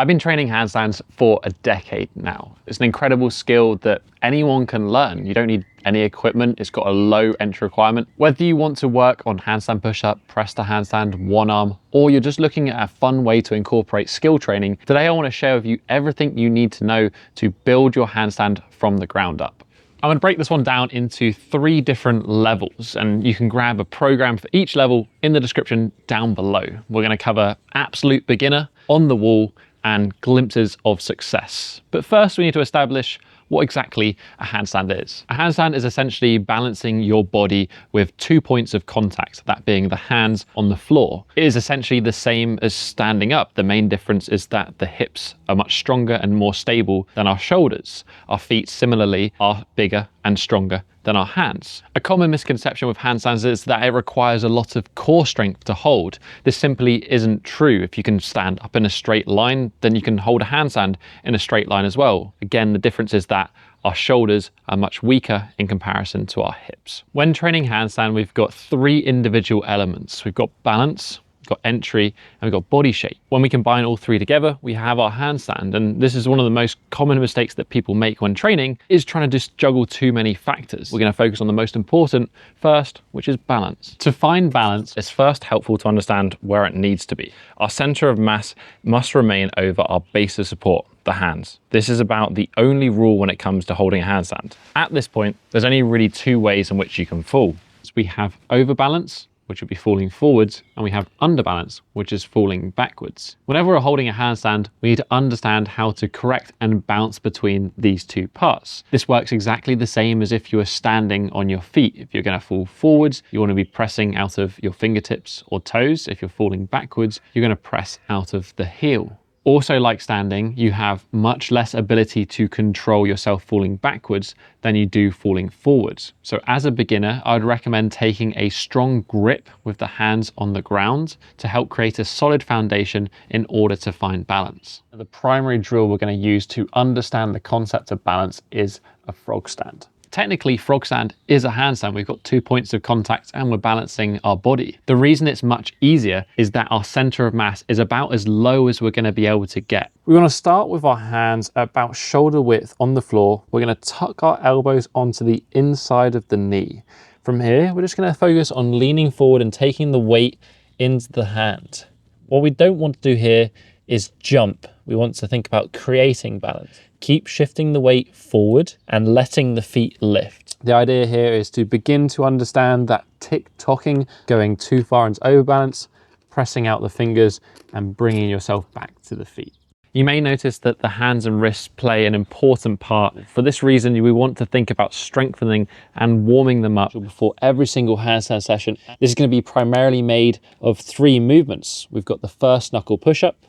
I've been training handstands for a decade now. It's an incredible skill that anyone can learn. You don't need any equipment. It's got a low entry requirement. Whether you want to work on handstand push-up, press to handstand, one arm, or you're just looking at a fun way to incorporate skill training, today I want to share with you everything you need to know to build your handstand from the ground up. I'm going to break this one down into 3 different levels, and you can grab a program for each level in the description down below. We're going to cover absolute beginner, on the wall, and glimpses of success. But first we need to establish what exactly a handstand is. A handstand is essentially balancing your body with 2 points of contact, that being the hands on the floor. It is essentially the same as standing up. The main difference is that the hips are much stronger and more stable than our shoulders. Our feet similarly are bigger and stronger than our hands. A common misconception with handstands is that it requires a lot of core strength to hold. This simply isn't true. If you can stand up in a straight line, then you can hold a handstand in a straight line as well. Again, the difference is that our shoulders are much weaker in comparison to our hips. When training handstand, we've got 3 individual elements. We've got balance, we've got entry, and we've got body shape. When we combine all 3 together, we have our handstand. And this is one of the most common mistakes that people make when training, is trying to just juggle too many factors. We're going to focus on the most important first, which is balance. To find balance, it's first helpful to understand where it needs to be. Our center of mass must remain over our base of support, the hands. This is about the only rule when it comes to holding a handstand. At this point, there's only really 2 ways in which you can fall. So we have overbalance, which would be falling forwards, and we have underbalance, which is falling backwards. Whenever we're holding a handstand, we need to understand how to correct and bounce between these 2 parts. This works exactly the same as if you were standing on your feet. If you're going to fall forwards, you want to be pressing out of your fingertips or toes. If you're falling backwards, you're going to press out of the heel. Also, like standing, you have much less ability to control yourself falling backwards than you do falling forwards. So as a beginner, I would recommend taking a strong grip with the hands on the ground to help create a solid foundation in order to find balance. The primary drill we're going to use to understand the concept of balance is a frog stand. Technically, frog stand is a handstand. We've got 2 points of contact and we're balancing our body. The reason it's much easier is that our center of mass is about as low as we're going to be able to get. We want to start with our hands about shoulder width on the floor. We're going to tuck our elbows onto the inside of the knee. From here, we're just going to focus on leaning forward and taking the weight into the hand. What we don't want to do here is jump. We want to think about creating balance. Keep shifting the weight forward and letting the feet lift. The idea here is to begin to understand that tick-tocking, going too far into overbalance, pressing out the fingers and bringing yourself back to the feet. You may notice that the hands and wrists play an important part. For this reason, we want to think about strengthening and warming them up before every single handstand session. This is going to be primarily made of 3 movements. We've got the first knuckle push-up,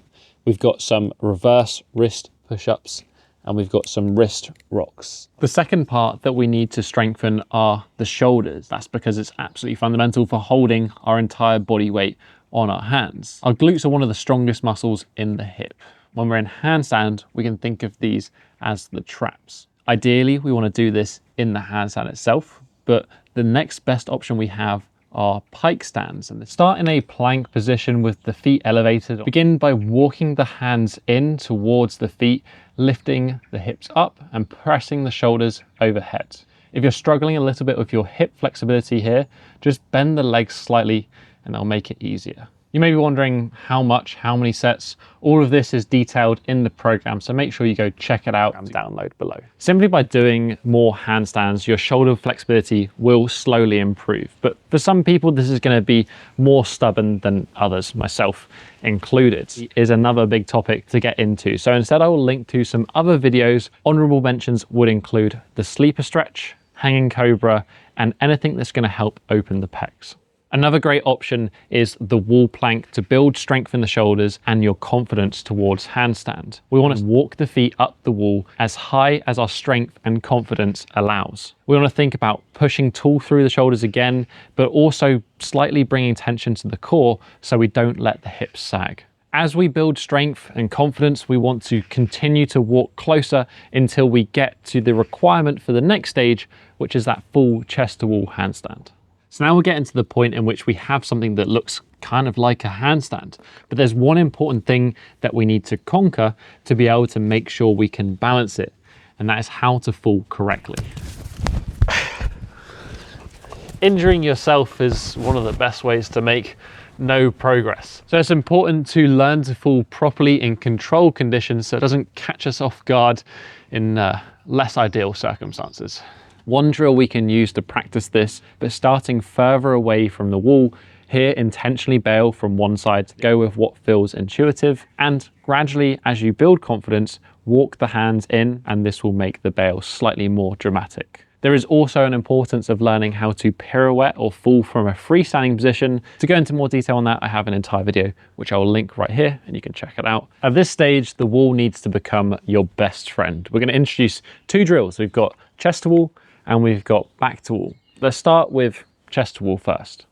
we've got some reverse wrist push-ups, and we've got some wrist rocks. The second part that we need to strengthen are the shoulders. That's because it's absolutely fundamental for holding our entire body weight on our hands. Our glutes are one of the strongest muscles in the hip. When we're in handstand, we can think of these as the traps. Ideally, we want to do this in the handstand itself, but the next best option we have are pike stands. And start in a plank position with the feet elevated. Begin by walking the hands in towards the feet, lifting the hips up and pressing the shoulders overhead. If you're struggling a little bit with your hip flexibility here, just bend the legs slightly and that'll make it easier. You may be wondering how much, how many sets. All of this is detailed in the program, so make sure you go check it out and download below. Simply by doing more handstands, your shoulder flexibility will slowly improve. But for some people, this is going to be more stubborn than others, myself included. It is another big topic to get into. So instead, I will link to some other videos. Honorable mentions would include the sleeper stretch, hanging cobra, and anything that's going to help open the pecs. Another great option is the wall plank to build strength in the shoulders and your confidence towards handstand. We want to walk the feet up the wall as high as our strength and confidence allows. We want to think about pushing tall through the shoulders again, but also slightly bringing tension to the core so we don't let the hips sag. As we build strength and confidence, we want to continue to walk closer until we get to the requirement for the next stage, which is that full chest to wall handstand. So now we're getting to the point in which we have something that looks kind of like a handstand, but there's one important thing that we need to conquer to be able to make sure we can balance it, and that is how to fall correctly. Injuring yourself is one of the best ways to make no progress. So it's important to learn to fall properly in controlled conditions so it doesn't catch us off guard in less ideal circumstances. One drill we can use to practice this, but starting further away from the wall, here intentionally bail from one side to go with what feels intuitive, and gradually, as you build confidence, walk the hands in, and this will make the bail slightly more dramatic. There is also an importance of learning how to pirouette or fall from a freestanding position. To go into more detail on that, I have an entire video, which I will link right here and you can check it out. At this stage, the wall needs to become your best friend. We're gonna introduce two drills. We've got chest to wall and we've got back to wall. Let's start with chest to wall first.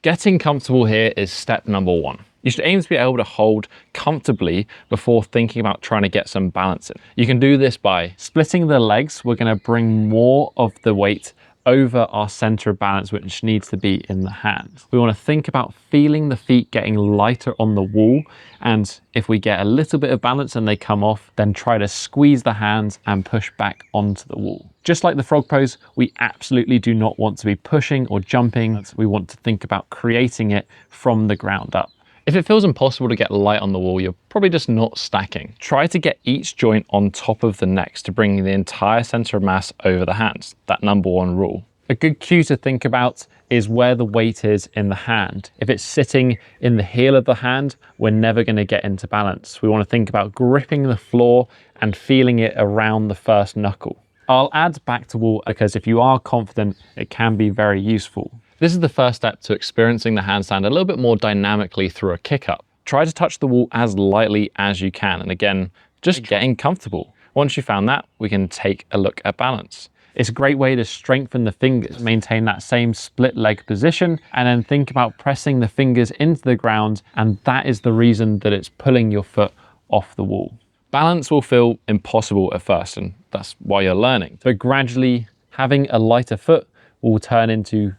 Getting comfortable here is step number one. You should aim to be able to hold comfortably before thinking about trying to get some balance in. You can do this by splitting the legs. We're going to bring more of the weight over our center of balance, which needs to be in the hands. We want to think about feeling the feet getting lighter on the wall. And if we get a little bit of balance and they come off, then try to squeeze the hands and push back onto the wall. Just like the frog pose, we absolutely do not want to be pushing or jumping. We want to think about creating it from the ground up. If it feels impossible to get light on the wall, you're probably just not stacking. Try to get each joint on top of the next to bring the entire center of mass over the hands, that number one rule. A good cue to think about is where the weight is in the hand. If it's sitting in the heel of the hand, we're never going to get into balance. We want to think about gripping the floor and feeling it around the first knuckle. I'll add back to wall because if you are confident, it can be very useful. This is the first step to experiencing the handstand a little bit more dynamically through a kick up. Try to touch the wall as lightly as you can. And again, just getting comfortable. Once you found that, we can take a look at balance. It's a great way to strengthen the fingers, maintain that same split leg position, and then think about pressing the fingers into the ground. And that is the reason that it's pulling your foot off the wall. Balance will feel impossible at first, and that's why you're learning. But gradually, having a lighter foot will turn into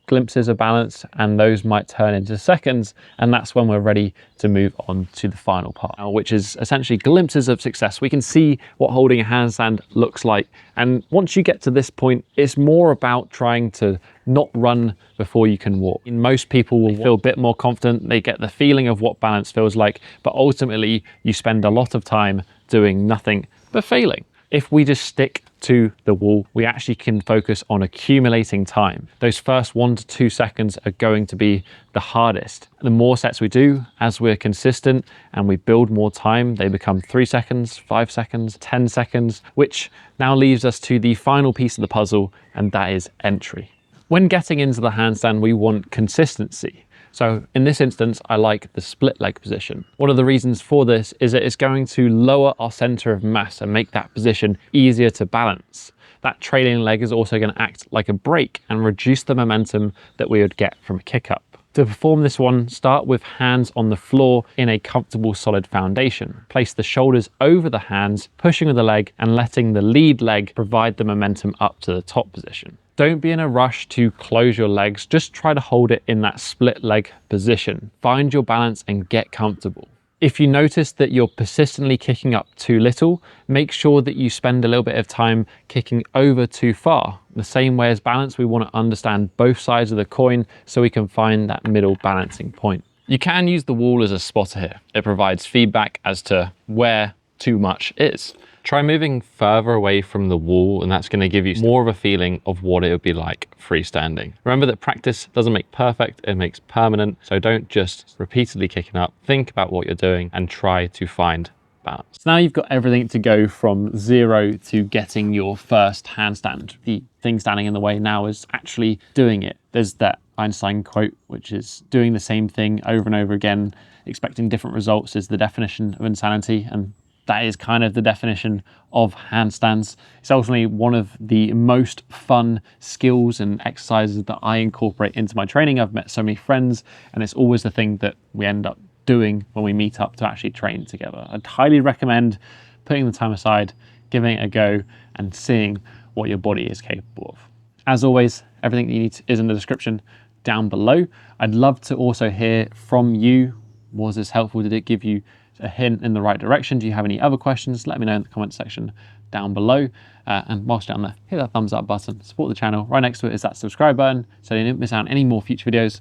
glimpses of balance, and those might turn into seconds, and that's when we're ready to move on to the final part, which is essentially glimpses of success. We can see what holding a handstand looks like, and once you get to this point, it's more about trying to not run before you can walk. Most people will feel a bit more confident, they get the feeling of what balance feels like, but ultimately you spend a lot of time doing nothing but failing. If we just stick to the wall, we actually can focus on accumulating time. Those first 1 to 2 seconds are going to be the hardest. The more sets we do, as we're consistent and we build more time, they become 3 seconds, 5 seconds, 10 seconds, which now leaves us to the final piece of the puzzle, and that is entry. When getting into the handstand, we want consistency. So in this instance, I like the split leg position. One of the reasons for this is that it's going to lower our center of mass and make that position easier to balance. That trailing leg is also going to act like a brake and reduce the momentum that we would get from a kick up. To perform this one, start with hands on the floor in a comfortable solid foundation. Place the shoulders over the hands, pushing with the leg and letting the lead leg provide the momentum up to the top position. Don't be in a rush to close your legs, just try to hold it in that split leg position. Find your balance and get comfortable. If you notice that you're persistently kicking up too little, make sure that you spend a little bit of time kicking over too far. The same way as balance, we want to understand both sides of the coin so we can find that middle balancing point. You can use the wall as a spotter here. It provides feedback as to where too much is. Try moving further away from the wall, and that's going to give you more of a feeling of what it would be like freestanding. Remember that practice doesn't make perfect, it makes permanent. So don't just repeatedly kicking up, think about what you're doing and try to find balance. So now you've got everything to go from 0 to getting your first handstand. The thing standing in the way now is actually doing it. There's that Einstein quote, which is doing the same thing over and over again, expecting different results is the definition of insanity. And that is kind of the definition of handstands. It's ultimately one of the most fun skills and exercises that I incorporate into my training. I've met so many friends, and it's always the thing that we end up doing when we meet up to actually train together. I'd highly recommend putting the time aside, giving it a go, and seeing what your body is capable of. As always, everything that you need is in the description. down below. I'd love to also hear from you. Was this helpful? Did it give you a hint in the right direction? Do you have any other questions? Let me know in the comment section down below. And whilst you're down there, hit that thumbs up button, support the channel. Right next to it is that subscribe button so you don't miss out on any more future videos.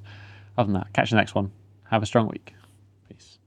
Other than that, catch you in the next one. Have a strong week. Peace.